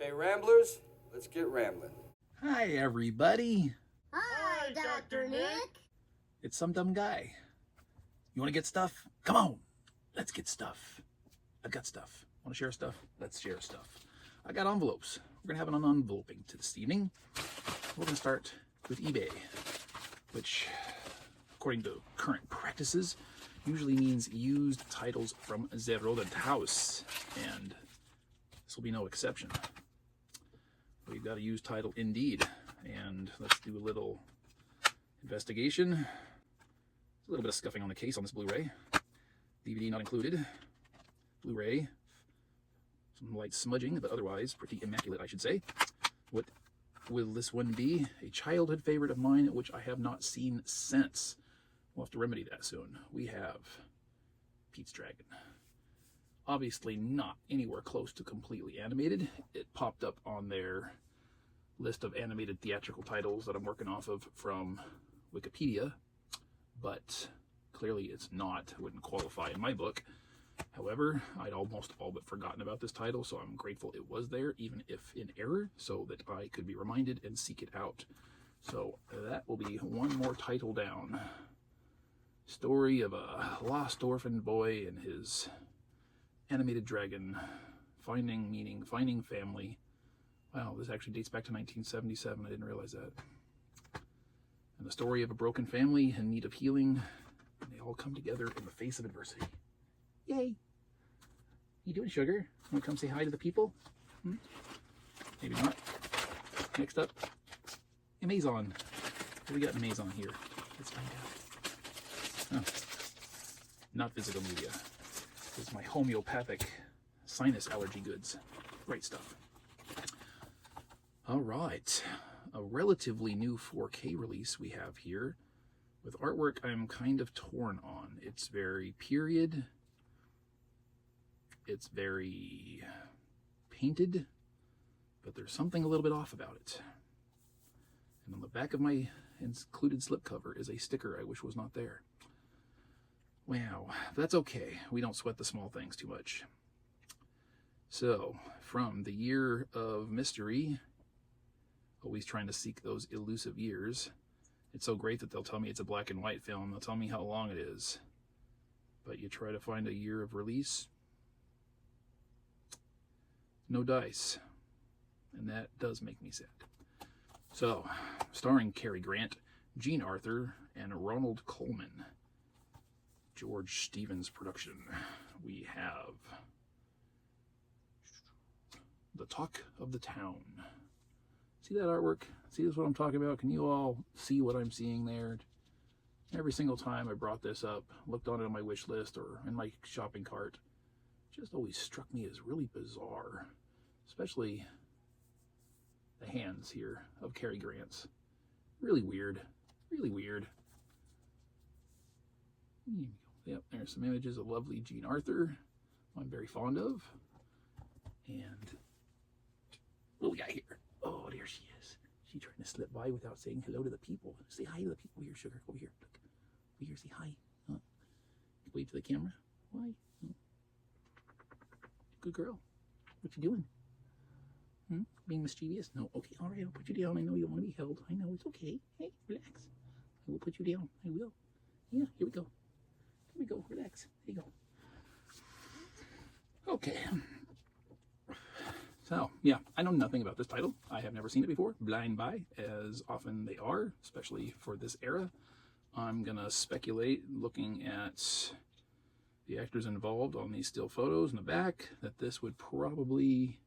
Okay, Ramblers, let's get rambling. Hi, everybody. Hi, Dr. Nick. It's Some Dumb Guy. You want to get stuff? Come on. Let's get stuff. I've got stuff. Want to share stuff? Let's share stuff. I got envelopes. We're going to have an unenveloping to this evening. We're going to start with eBay, which, according to current practices, usually means used titles from the rodent house, and this will be no exception. We've got a used title indeed, and let's do a little investigation. There's a little bit of scuffing on the case on this Blu-ray. DVD not included. Blu-ray, some light smudging, but otherwise pretty immaculate, I should say. What will this one be? A childhood favorite of mine, which I have not seen since. We'll have to remedy that soon. We have Pete's Dragon. Obviously not anywhere close to completely animated. It popped up on their list of animated theatrical titles that I'm working off of from Wikipedia, but clearly it's not. It wouldn't qualify in my book. However, I'd almost all but forgotten about this title, so I'm grateful it was there, even if in error, so that I could be reminded and seek it out. So that will be one more title down. Story of a lost orphan boy and his animated dragon, finding meaning, finding family. Wow, this actually dates back to 1977. I didn't realize that. And the story of a broken family in need of healing, and they all come together in the face of adversity. Yay! You doing, sugar? Want to come say hi to the people? Maybe not. Next up, Amazon. What do we got in Amazon here? Let's find out. Oh, not physical media. This is my homeopathic sinus allergy goods. Great stuff. All right. A relatively new 4K release we have here. With artwork I'm kind of torn on. It's very period. It's very painted, but there's something a little bit off about it. And on the back of my included slipcover is a sticker I wish was not there. Wow, that's okay. We don't sweat the small things too much. So, from the year of mystery, always trying to seek those elusive years. It's so great that they'll tell me it's a black and white film. They'll tell me how long it is. But you try to find a year of release, no dice. And that does make me sad. So, starring Cary Grant, Jean Arthur, and Ronald Colman. George Stevens production. We have The Talk of the Town. See that artwork? See this what I'm talking about? Can you all see what I'm seeing there? Every single time I brought this up, looked on it on my wish list or in my shopping cart, just always struck me as really bizarre. Especially the hands here of Cary Grant's. Really weird. Really weird. Yep, there's some images of lovely Jean Arthur, I'm very fond of. And what we got here? Oh, there she is. She's trying to slip by without saying hello to the people. Say hi to the people. Here, sugar. Over here. Look. Over here. Say hi. Wave to the camera. Why? Good girl. What you doing? Being mischievous? No. Okay. All right. I'll put you down. I know you don't want to be held. I know. It's okay. Hey, relax. I will put you down. I will. Yeah. Here we go. Here we go. Relax. There you go. Okay. So, yeah, I know nothing about this title. I have never seen it before. Blind buy, as often they are, especially for this era. I'm going to speculate, looking at the actors involved on these still photos in the back, that this would probably,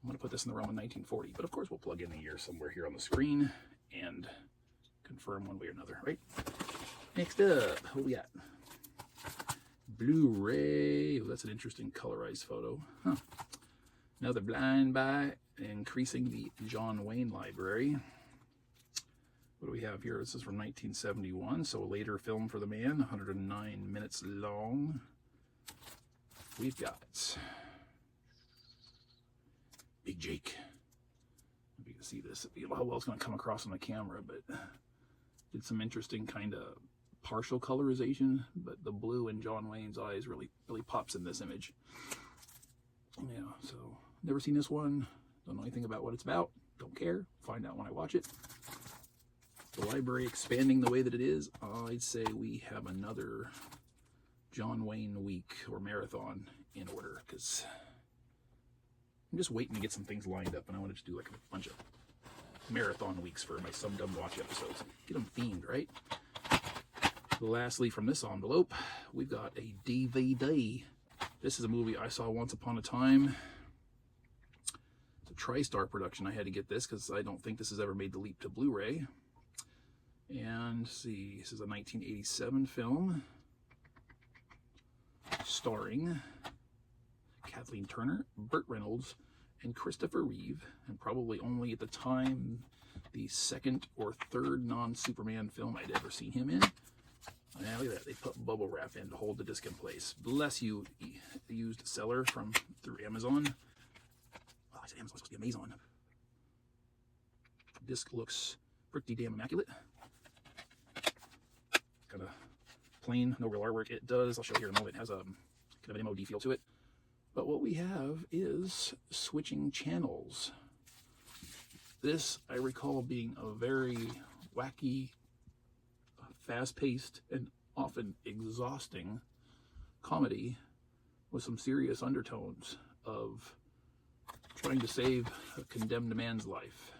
I'm going to put this in the realm of 1940. But of course, we'll plug in the year somewhere here on the screen and confirm one way or another, right? Next up, what we got? Blu-ray. Oh, that's an interesting colorized photo. Huh. Another blind buy, increasing the John Wayne library. What do we have here? This is from 1971, so a later film for the man, 109 minutes long. We've got Big Jake. If you can see this, how well it's going to come across on the camera, but did some interesting kind of partial colorization, but the blue in John Wayne's eyes really pops in this image. Yeah, so never seen this one. Don't know anything about what it's about. Don't care. Find out when I watch it. The library expanding the way that it is, I'd say we have another John Wayne week or marathon in order, because I'm just waiting to get some things lined up, and I want to do like a bunch of marathon weeks for my SumDumBuys episodes. Get them themed, right? Lastly, from this envelope, we've got a DVD. This is a movie I saw once upon a time. It's a TriStar production. I had to get this because I don't think this has ever made the leap to Blu-ray. And see, this is a 1987 film starring Kathleen Turner, Burt Reynolds, and Christopher Reeve, and probably only at the time the second or third non-Superman film I'd ever seen him in. Now look at that, they put bubble wrap in to hold the disc in place. Bless you, used seller through Amazon. Oh, I said Amazon, it's supposed to be Amazon. Disc looks pretty damn immaculate. Got a plain, no real artwork. It does, I'll show you here in a moment, it has a kind of an MOD feel to it. But what we have is switching channels. This, I recall, being a very wacky, fast-paced, and often exhausting comedy with some serious undertones of trying to save a condemned man's life.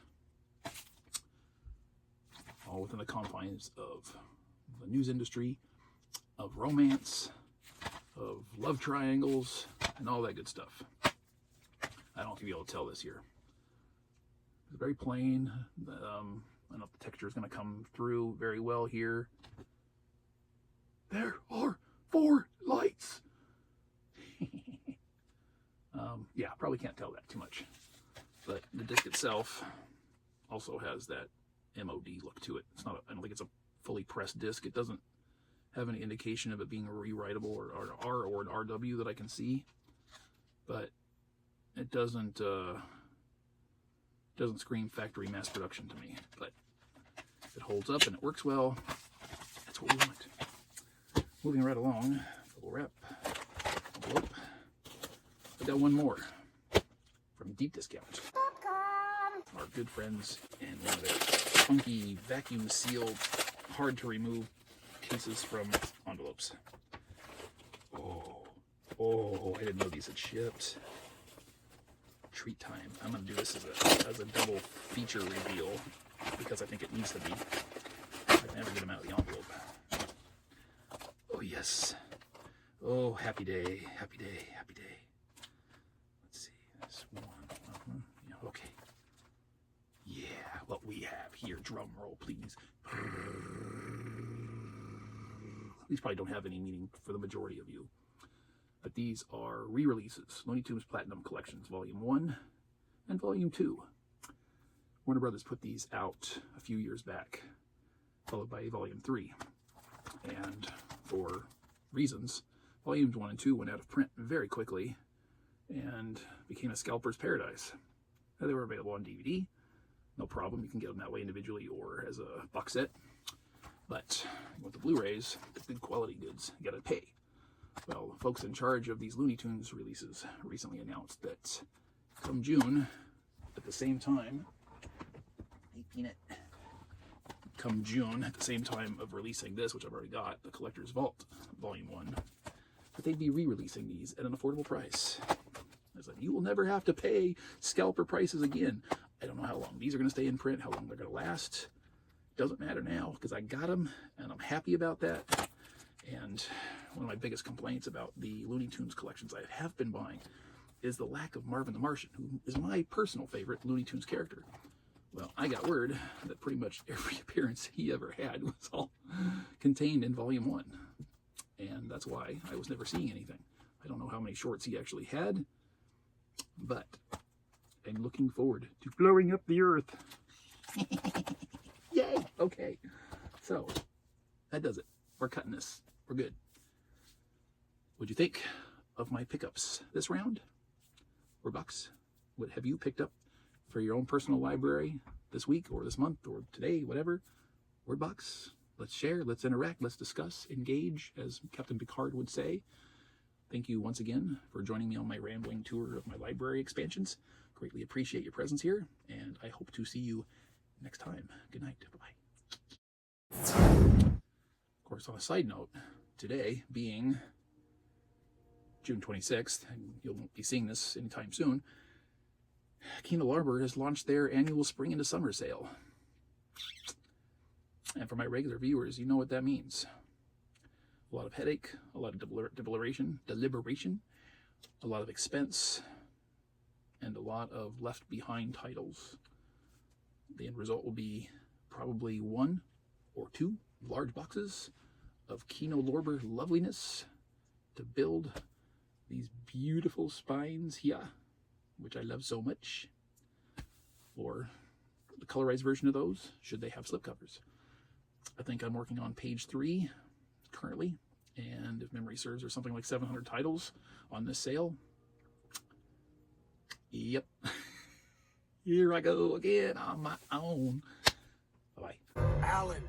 All within the confines of the news industry, of romance, of love triangles, and all that good stuff. I don't know if you'll be able to tell this here. It's very plain. I don't know if the texture is going to come through very well here. There are 4 lights. Yeah, probably can't tell that too much. But the disc itself also has that MOD look to it. It's not. I don't think it's a fully pressed disc. It doesn't have any indication of it being a rewritable or an RW that I can see. But it doesn't scream factory mass production to me. But if it holds up and it works well, that's what we want. Moving right along, bubble wrap, envelope. I got one more from Deep Discount. Our good friends in one of their funky vacuum sealed, hard to remove cases from envelopes. Oh, I didn't know these had shipped. Treat time. I'm gonna do this as a double feature reveal because I think it needs to be. I never get them out of the envelope. Oh yes. Oh, happy day, happy day, happy day. Let's see, this one. Yeah, okay. Yeah, what we have here. Drum roll, please. These probably don't have any meaning for the majority of you. But these are re-releases. Looney Tunes Platinum Collections, Volume 1 and Volume 2. Warner Brothers put these out a few years back, followed by Volume 3. And for reasons, Volumes 1 and 2 went out of print very quickly and became a scalper's paradise. Now, they were available on DVD. No problem. You can get them that way individually or as a box set. But with the Blu-rays, the good quality goods, you gotta pay. Well, the folks in charge of these Looney Tunes releases recently announced that come June, at the same time, hey Peanut, come June, at the same time of releasing this, which I've already got, the Collector's Vault, Volume 1, that they'd be re-releasing these at an affordable price. I said, you will never have to pay scalper prices again. I don't know how long these are going to stay in print, how long they're going to last. Doesn't matter now, because I got them, and I'm happy about that. And one of my biggest complaints about the Looney Tunes collections I have been buying is the lack of Marvin the Martian, who is my personal favorite Looney Tunes character. Well, I got word that pretty much every appearance he ever had was all contained in Volume 1. And that's why I was never seeing anything. I don't know how many shorts he actually had, but I'm looking forward to blowing up the earth. Yay! Okay. So, that does it. We're cutting this. We're good. What'd you think of my pickups this round? Or bucks? What have you picked up for your own personal library this week or this month or today, whatever? We're bucks. Let's share, let's interact, let's discuss, engage, as Captain Picard would say. Thank you once again for joining me on my rambling tour of my library expansions. Greatly appreciate your presence here, and I hope to see you next time. Good night. Bye-bye. Of course, on a side note, today being June 26th, and you won't be seeing this anytime soon, Kino Lorber has launched their annual spring into summer sale. And for my regular viewers, you know what that means. A lot of headache, a lot of deliberation, a lot of expense, and a lot of left behind titles. The end result will be probably 1 or 2 large boxes of Kino Lorber loveliness to build these beautiful spines here, which I love so much. Or the colorized version of those, should they have slipcovers. I think I'm working on page 3 currently, and if memory serves, there's something like 700 titles on this sale. Yep. Here I go again on my own. Bye-bye. Alan.